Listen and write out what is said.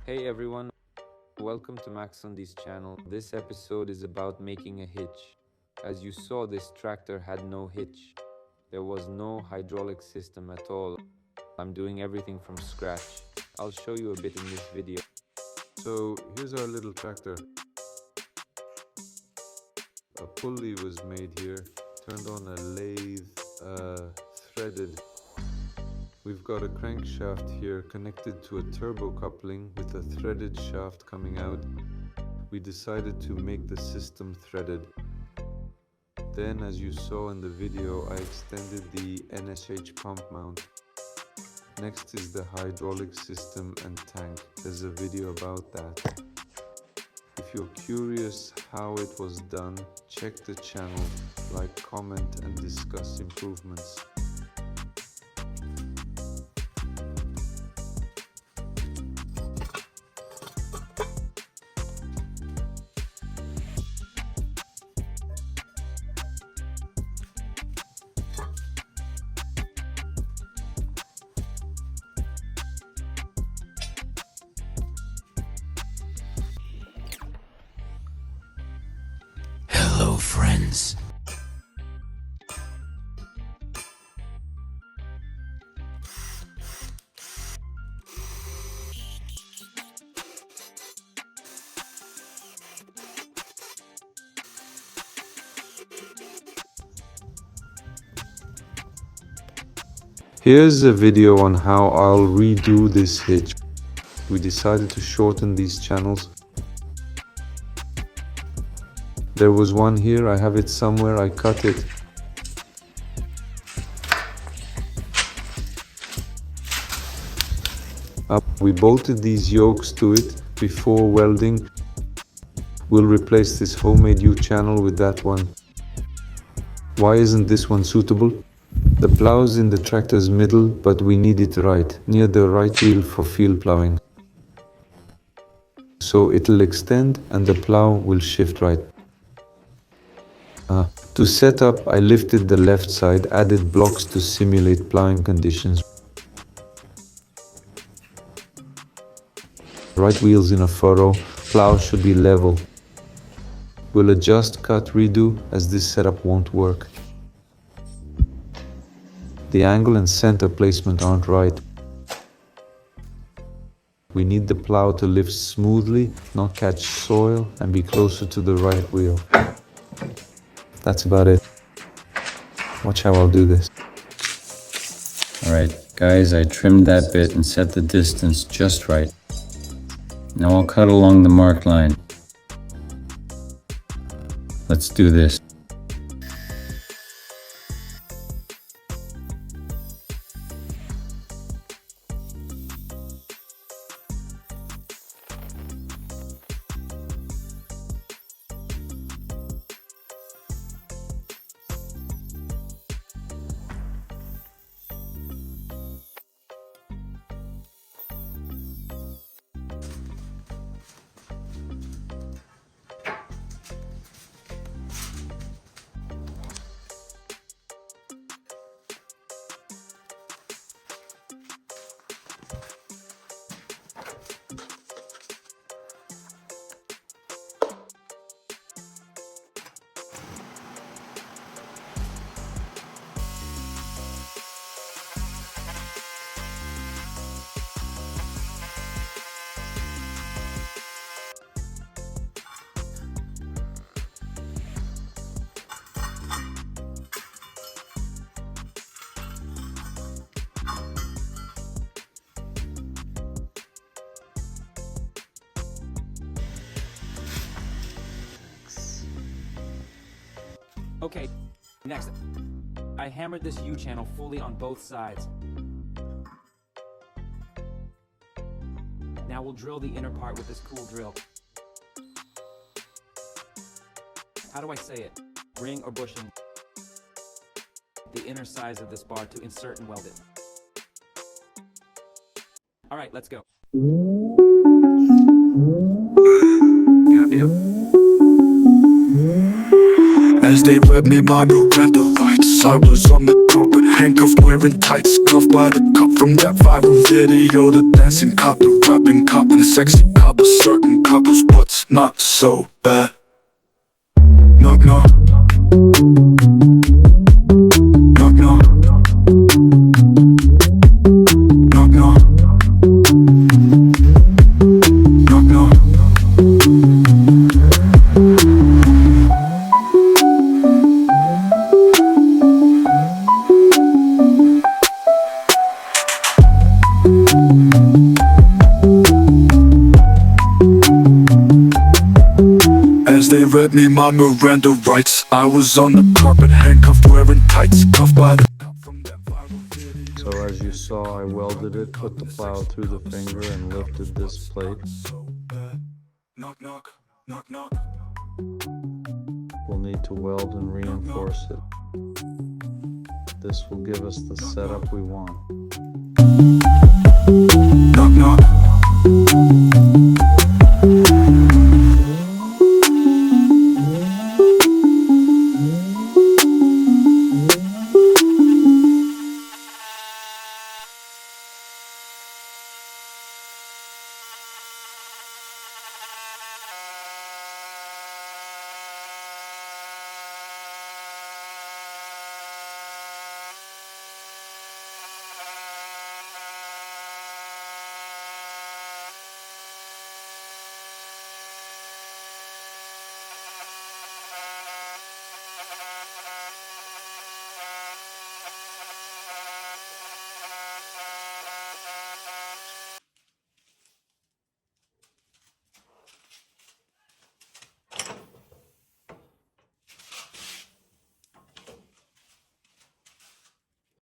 Hey everyone, welcome to Max on this channel. This episode is about making a hitch. As you saw, this tractor had no hitch. There was no hydraulic system at all. I'm doing everything from scratch. I'll show you a bit in this video. So here's our little tractor. A pulley was made here, turned on a lathe, threaded. We've got a crankshaft here connected to a turbo coupling with a threaded shaft coming out. We decided to make the system threaded. Then, as you saw in the video, I extended the NSH pump mount. Next is the hydraulic system and tank. There's a video about that. If you're curious how it was done, check the channel, like, comment and discuss improvements. Hello, friends. Here's a video on how I'll redo this hitch. We decided to shorten these channels. There was one here, I have it somewhere, I cut it. We bolted these yokes to it before welding. We'll replace this homemade U-channel with that one. Why isn't this one suitable? The plow's in the tractor's middle, but we need it right, near the right wheel for field plowing. So it'll extend and the plow will shift right. To set up, I lifted the left side, added blocks to simulate plowing conditions. Right wheel's in a furrow, plow should be level. We'll adjust, cut, redo, as this setup won't work. The angle and center placement aren't right. We need the plow to lift smoothly, not catch soil, and be closer to the right wheel. That's about it. Watch how I'll do this. Alright, guys, I trimmed that bit and set the distance just right. Now I'll cut along the marked line. Let's do this. Okay, next, I hammered this U-channel fully on both sides. Now we'll drill the inner part with this cool drill. How do I say it? Ring or bushing the inner size of this bar to insert and weld it. Alright, let's go. As they read me my new random lights, I was on the carpet. handcuffed, wearing tights, cuffed by the cop from that viral video. The dancing cop, the rapping cop, and the sexy cop. A certain couples, what's not so bad. Knock knock. Knock knock. Knock knock. Knock knock. As they read me my Miranda rights, I was on the carpet, handcuffed, wearing tights, cuffed by the cop from that viral video. So as you saw, I welded it, put the plow through the finger and lifted this plate. Knock knock. Knock knock. We'll need to weld and reinforce it. This will give us the setup we want. Knock knock.